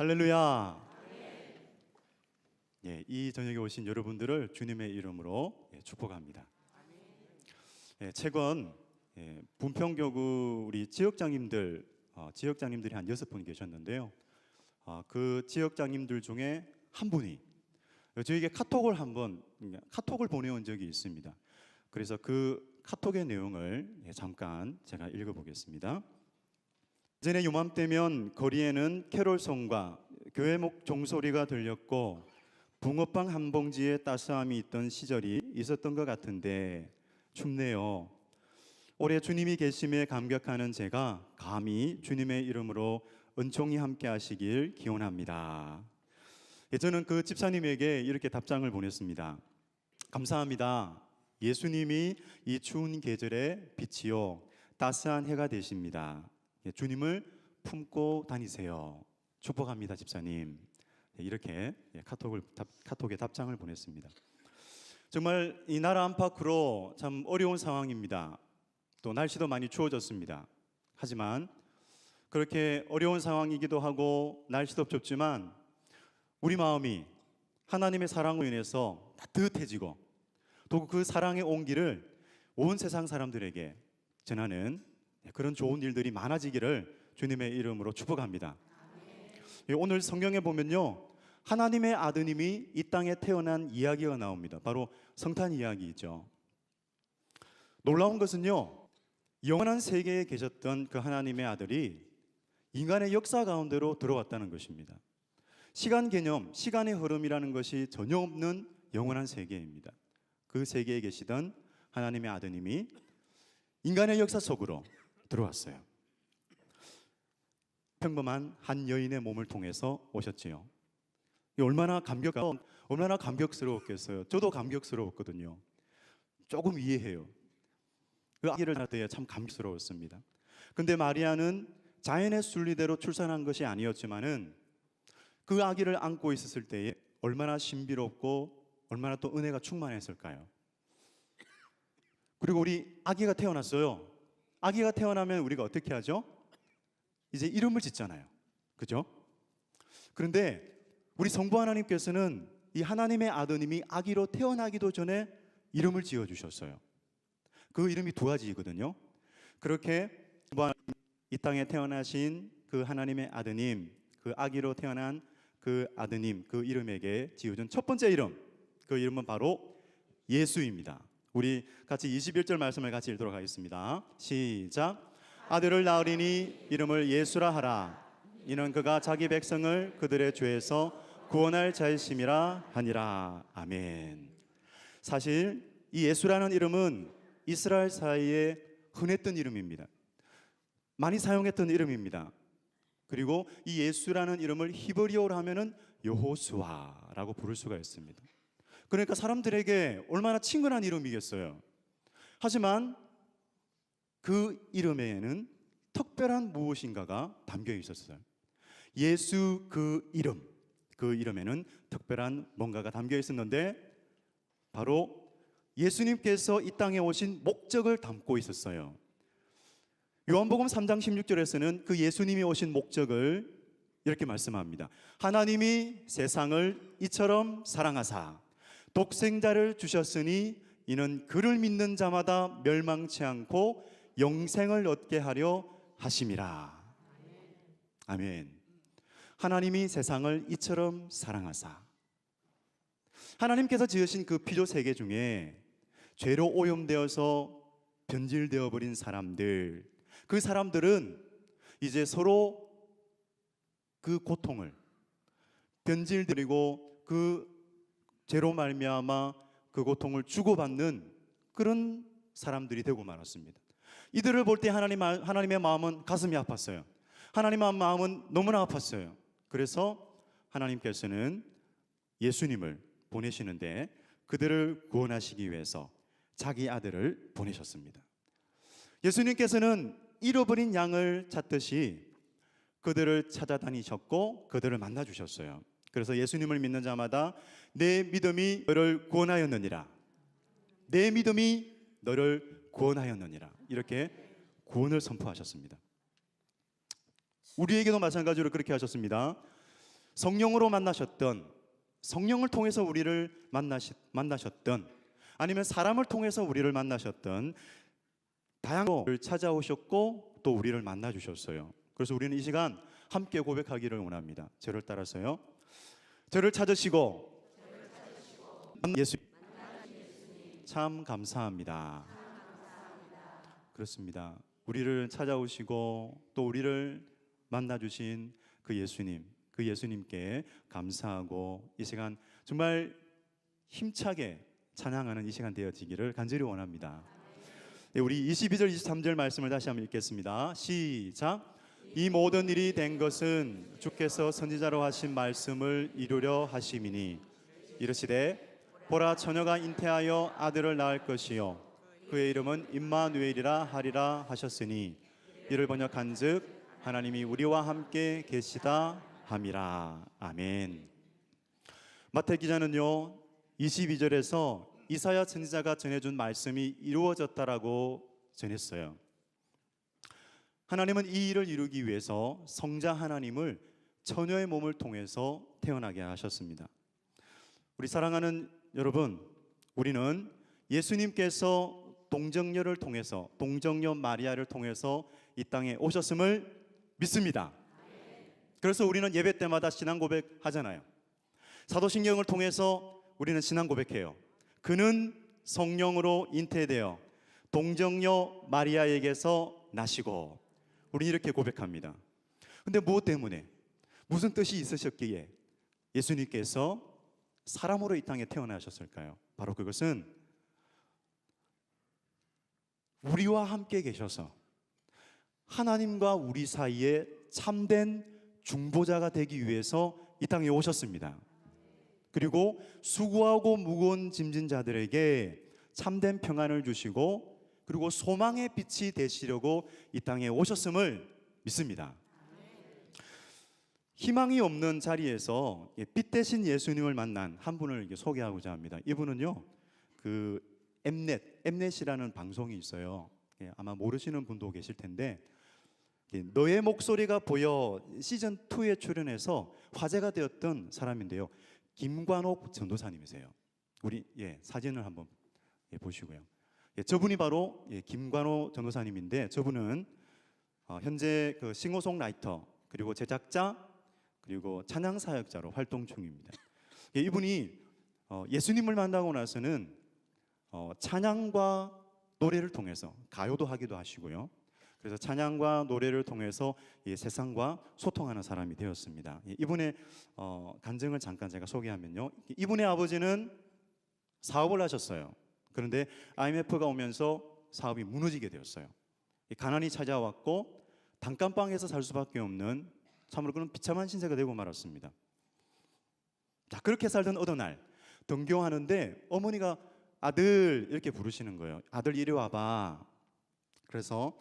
할렐루야. 예, 이 저녁에 오신 여러분들을 주님의 이름으로 축복합니다. 최근 분평교구 우리 지역장님들이 한 6분 계셨는데요. 그 지역장님들 중에 한 분이 저에게 카톡을 보내온 적이 있습니다. 그래서 그 카톡의 내용을 잠깐 제가 읽어보겠습니다. 예전에 요맘때면 거리에는 캐롤송과 교회목 종소리가 들렸고 붕어빵 한 봉지에 따스함이 있던 시절이 있었던 것 같은데 춥네요. 올해 주님이 계심에 감격하는 제가 감히 주님의 이름으로 은총이 함께 하시길 기원합니다. 저는 그 집사님에게 이렇게 답장을 보냈습니다. 감사합니다. 예수님이 이 추운 계절에 빛이요 따스한 해가 되십니다. 주님을 품고 다니세요. 축복합니다, 집사님. 이렇게 카톡에 답장을 보냈습니다. 정말 이 나라 안팎으로 참 어려운 상황입니다. 또 날씨도 많이 추워졌습니다. 하지만 그렇게 어려운 상황이기도 하고 날씨도 춥지만 우리 마음이 하나님의 사랑으로 인해서 따뜻해지고 또 그 사랑의 온기를 온 세상 사람들에게 전하는 그런 좋은 일들이 많아지기를 주님의 이름으로 축복합니다. 오늘 성경에 보면요, 하나님의 아드님이 이 땅에 태어난 이야기가 나옵니다. 바로 성탄 이야기이죠. 놀라운 것은요, 영원한 세계에 계셨던 그 하나님의 아들이 인간의 역사 가운데로 들어왔다는 것입니다. 시간 개념, 시간의 흐름이라는 것이 전혀 없는 영원한 세계입니다. 그 세계에 계시던 하나님의 아드님이 인간의 역사 속으로 들어왔어요. 평범한 한 여인의 몸을 통해서 오셨지요. 얼마나 감격스러웠겠어요. 저도 감격스러웠거든요. 조금 이해해요. 그 아기를 낳을 때 참 감격스러웠습니다. 근데 마리아는 자연의 순리대로 출산한 것이 아니었지만은 그 아기를 안고 있었을 때에 얼마나 신비롭고 얼마나 또 은혜가 충만했을까요? 그리고 우리 아기가 태어났어요. 아기가 태어나면 우리가 어떻게 하죠? 이제 이름을 짓잖아요. 그죠? 그런데 우리 성부 하나님께서는 이 하나님의 아드님이 아기로 태어나기도 전에 이름을 지어주셨어요. 그 이름이 두 가지거든요. 그렇게 이 땅에 태어나신 그 하나님의 아드님, 그 아기로 태어난 그 아드님, 그 이름에게 지어준 첫 번째 이름, 그 이름은 바로 예수입니다. 우리 같이 21절 말씀을 같이 읽도록 하겠습니다. 시작. 아들을 낳으리니 이름을 예수라 하라. 이는 그가 자기 백성을 그들의 죄에서 구원할 자이심이라 하니라. 아멘. 사실 이 예수라는 이름은 이스라엘 사이에 흔했던 이름입니다. 많이 사용했던 이름입니다. 그리고 이 예수라는 이름을 히브리어로 하면은 여호수아라고 부를 수가 있습니다. 그러니까 사람들에게 얼마나 친근한 이름이겠어요. 하지만 그 이름에는 특별한 무엇인가가 담겨 있었어요. 예수 그 이름에는 특별한 뭔가가 담겨 있었는데 바로 예수님께서 이 땅에 오신 목적을 담고 있었어요. 요한복음 3장 16절에서는 그 예수님이 오신 목적을 이렇게 말씀합니다. 하나님이 세상을 이처럼 사랑하사 독생자를 주셨으니 이는 그를 믿는 자마다 멸망치 않고 영생을 얻게 하려 하심이라. 아멘. 하나님이 세상을 이처럼 사랑하사. 하나님께서 지으신 그 피조 세계 중에 죄로 오염되어서 변질되어 버린 사람들, 그 사람들은 이제 서로 그 고통을 변질되고 그 죄로 말미암아 그 고통을 주고받는 그런 사람들이 되고 말았습니다. 이들을 볼 때 하나님의 마음은 가슴이 아팠어요. 하나님의 마음은 너무나 아팠어요. 그래서 하나님께서는 예수님을 보내시는데 그들을 구원하시기 위해서 자기 아들을 보내셨습니다. 예수님께서는 잃어버린 양을 찾듯이 그들을 찾아다니셨고 그들을 만나주셨어요. 그래서 예수님을 믿는 자마다 내 믿음이 너를 구원하였느니라. 내 믿음이 너를 구원하였느니라. 이렇게 구원을 선포하셨습니다. 우리에게도 마찬가지로 그렇게 하셨습니다. 성령으로 만나셨던, 성령을 통해서 우리를 만나셨던, 아니면 사람을 통해서 우리를 만나셨던 다양한 걸 찾아오셨고 또 우리를 만나 주셨어요. 그래서 우리는 이 시간 함께 고백하기를 원합니다. 저를 따라서요. 저를 찾으시고 예수 참 감사합니다. 그렇습니다. 우리를 찾아오시고 또 우리를 만나 주신 그 예수님, 그 예수님께 감사하고 이 시간 정말 힘차게 찬양하는 이 시간 되어지기를 간절히 원합니다. 네, 우리 22절 23절 말씀을 다시 한번 읽겠습니다. 시작. 이 모든 일이 된 것은 주께서 선지자로 하신 말씀을 이루려 하심이니 이르시되 보라 처녀가 잉태하여 아들을 낳을 것이요 그의 이름은 임마누엘이라 하리라 하셨으니 이를 번역한즉 하나님이 우리와 함께 계시다 함이라. 아멘. 마태 기자는요 22절에서 이사야 선지자가 전해준 말씀이 이루어졌다라고 전했어요. 하나님은 이 일을 이루기 위해서 성자 하나님을 처녀의 몸을 통해서 태어나게 하셨습니다. 우리 사랑하는 여러분, 우리는 예수님께서 동정녀를 통해서, 동정녀 마리아를 통해서 이 땅에 오셨음을 믿습니다. 그래서 우리는 예배 때마다 신앙 고백하잖아요. 사도신경을 통해서 우리는 신앙 고백해요. 그는 성령으로 잉태되어 동정녀 마리아에게서 나시고, 우리 이렇게 고백합니다. 근데 무엇 때문에, 무슨 뜻이 있으셨기에 예수님께서 사람으로 이 땅에 태어나셨을까요? 바로 그것은 우리와 함께 계셔서 하나님과 우리 사이에 참된 중보자가 되기 위해서 이 땅에 오셨습니다. 그리고 수고하고 무거운 짐진 자들에게 참된 평안을 주시고 그리고 소망의 빛이 되시려고 이 땅에 오셨음을 믿습니다. 희망이 없는 자리에서 빛 대신 예수님을 만난 한 분을 소개하고자 합니다. 이분은요, 그 엠넷이라는 방송이 있어요. 아마 모르시는 분도 계실 텐데, 너의 목소리가 보여 시즌 2에 출연해서 화제가 되었던 사람인데요. 김관옥 전도사님이세요. 우리 사진을 한번 보시고요. 저분이 바로 김관옥 전도사님인데, 저분은 현재 그 싱어송라이터 그리고 제작자 그리고 찬양 사역자로 활동 중입니다. 이분이 예수님을 만나고 나서는 찬양과 노래를 통해서 가요도 하기도 하시고요. 그래서 찬양과 노래를 통해서 세상과 소통하는 사람이 되었습니다. 이분의 간증을 잠깐 제가 소개하면요, 이분의 아버지는 사업을 하셨어요. 그런데 IMF가 오면서 사업이 무너지게 되었어요. 가난이 찾아왔고 단칸방에서 살 수밖에 없는, 참으로 그런 비참한 신세가 되고 말았습니다. 자, 그렇게 살던 어느 날 등교하는데 어머니가 아들 이렇게 부르시는 거예요. 아들 이리 와봐. 그래서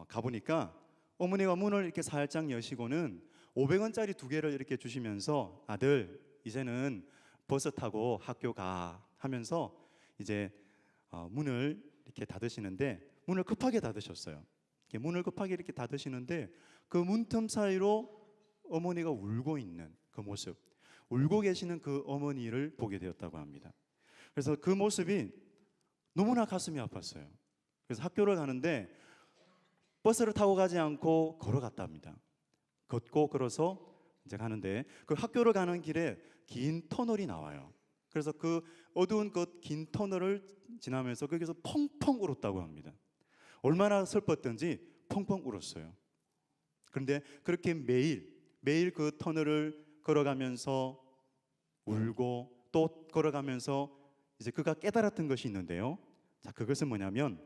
가보니까 어머니가 문을 이렇게 살짝 여시고는 500원짜리 2개를 이렇게 주시면서 아들 이제는 버스 타고 학교 가 하면서 이제 문을 이렇게 닫으시는데, 문을 급하게 닫으셨어요. 문을 급하게 이렇게 닫으시는데 그 문틈 사이로 어머니가 울고 있는 그 모습, 울고 계시는 그 어머니를 보게 되었다고 합니다. 그래서 그 모습이 너무나 가슴이 아팠어요. 그래서 학교를 가는데 버스를 타고 가지 않고 걸어갔답니다. 걷고 걸어서 이제 가는데 그 학교를 가는 길에 긴 터널이 나와요. 그래서 그 어두운 그 긴 터널을 지나면서 거기서 펑펑 울었다고 합니다. 얼마나 슬펐던지 펑펑 울었어요. 그런데 그렇게 매일 그 터널을 걸어가면서 울고 또 걸어가면서 이제 그가 깨달았던 것이 있는데요. 자, 그것은 뭐냐면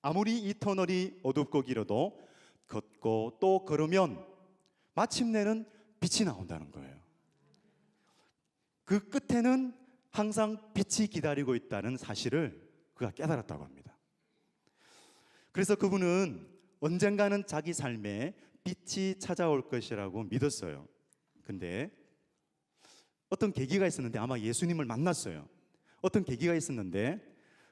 아무리 이 터널이 어둡고 길어도 걷고 또 걸으면 마침내는 빛이 나온다는 거예요. 그 끝에는 항상 빛이 기다리고 있다는 사실을 그가 깨달았다고 합니다. 그래서 그분은 언젠가는 자기 삶에 빛이 찾아올 것이라고 믿었어요. 근데 어떤 계기가 있었는데, 아마 예수님을 만났어요. 어떤 계기가 있었는데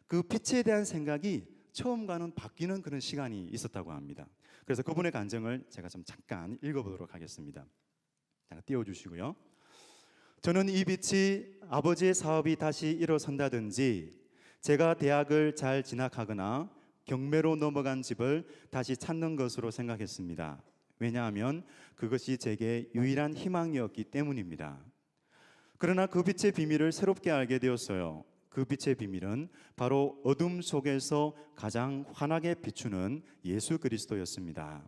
그 빛에 대한 생각이 처음과는 바뀌는 그런 시간이 있었다고 합니다. 그래서 그분의 간증을 제가 좀 잠깐 읽어보도록 하겠습니다. 띄워주시고요. 저는 이 빛이 아버지의 사업이 다시 일어선다든지 제가 대학을 잘 진학하거나 경매로 넘어간 집을 다시 찾는 것으로 생각했습니다. 왜냐하면 그것이 제게 유일한 희망이었기 때문입니다. 그러나 그 빛의 비밀을 새롭게 알게 되었어요. 그 빛의 비밀은 바로 어둠 속에서 가장 환하게 비추는 예수 그리스도였습니다.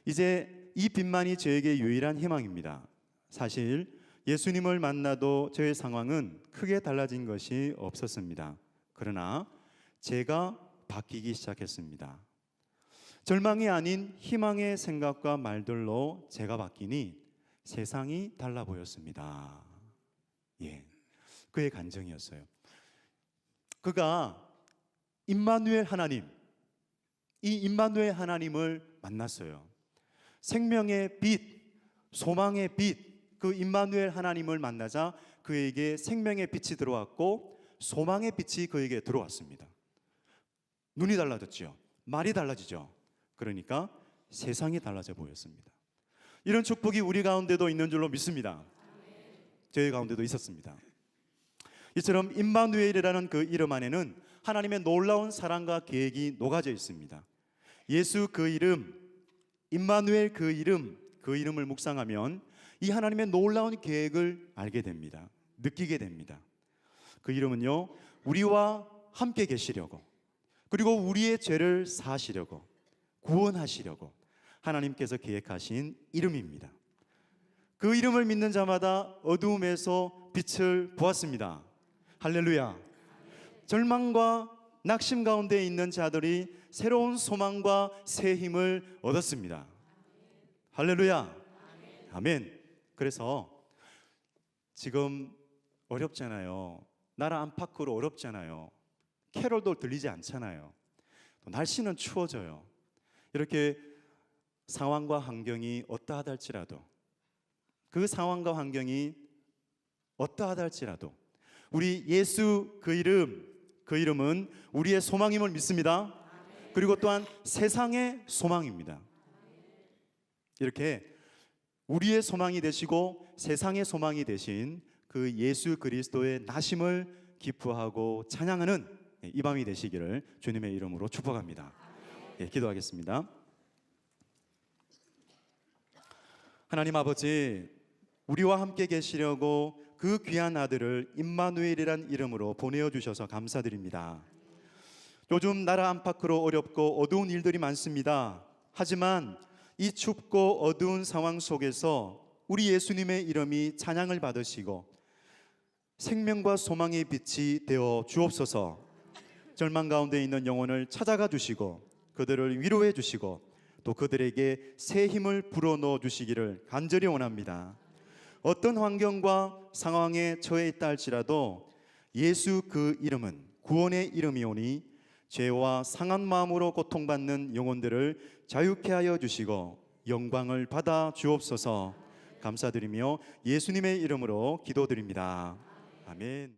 이제 이 빛만이 저에게 유일한 희망입니다. 사실 예수님을 만나도 저의 상황은 크게 달라진 것이 없었습니다. 그러나 제가 바뀌기 시작했습니다. 절망이 아닌 희망의 생각과 말들로 제가 바뀌니 세상이 달라 보였습니다. 그의 간증이었어요. 그가 임마누엘 하나님, 이 임마누엘 하나님을 만났어요. 생명의 빛, 소망의 빛, 그 임마누엘 하나님을 만나자 그에게 생명의 빛이 들어왔고 소망의 빛이 그에게 들어왔습니다. 눈이 달라졌죠. 말이 달라지죠. 그러니까 세상이 달라져 보였습니다. 이런 축복이 우리 가운데도 있는 줄로 믿습니다. 저희 가운데도 있었습니다. 이처럼 임마누엘이라는 그 이름 안에는 하나님의 놀라운 사랑과 계획이 녹아져 있습니다. 예수 그 이름, 임마누엘 그 이름을 묵상하면 이 하나님의 놀라운 계획을 알게 됩니다. 느끼게 됩니다. 그 이름은요, 우리와 함께 계시려고, 그리고 우리의 죄를 사하시려고, 구원하시려고 하나님께서 계획하신 이름입니다. 그 이름을 믿는 자마다 어두움에서 빛을 보았습니다. 할렐루야. 절망과 낙심 가운데 있는 자들이 새로운 소망과 새 힘을 얻었습니다. 할렐루야. 아멘. 그래서 지금 어렵잖아요. 나라 안팎으로 어렵잖아요. 캐롤도 들리지 않잖아요. 또 날씨는 추워져요. 이렇게 상황과 환경이 어떠하다 할지라도, 그 상황과 환경이 어떠하다 할지라도 우리 예수 그 이름은 우리의 소망임을 믿습니다. 그리고 또한 세상의 소망입니다. 이렇게 우리의 소망이 되시고 세상의 소망이 되신 그 예수 그리스도의 나심을 기뻐하고 찬양하는 이 밤이 되시기를 주님의 이름으로 축복합니다. 기도하겠습니다. 하나님 아버지, 우리와 함께 계시려고 그 귀한 아들을 임마누엘이란 이름으로 보내어 주셔서 감사드립니다. 요즘 나라 안팎으로 어렵고 어두운 일들이 많습니다. 하지만 이 춥고 어두운 상황 속에서 우리 예수님의 이름이 찬양을 받으시고 생명과 소망의 빛이 되어 주옵소서. 절망 가운데 있는 영혼을 찾아가 주시고 그들을 위로해 주시고 또 그들에게 새 힘을 불어넣어 주시기를 간절히 원합니다. 어떤 환경과 상황에 처해 있다 할지라도 예수 그 이름은 구원의 이름이오니 죄와 상한 마음으로 고통받는 영혼들을 자유케 하여 주시고 영광을 받아 주옵소서. 감사드리며 예수님의 이름으로 기도드립니다. 아멘.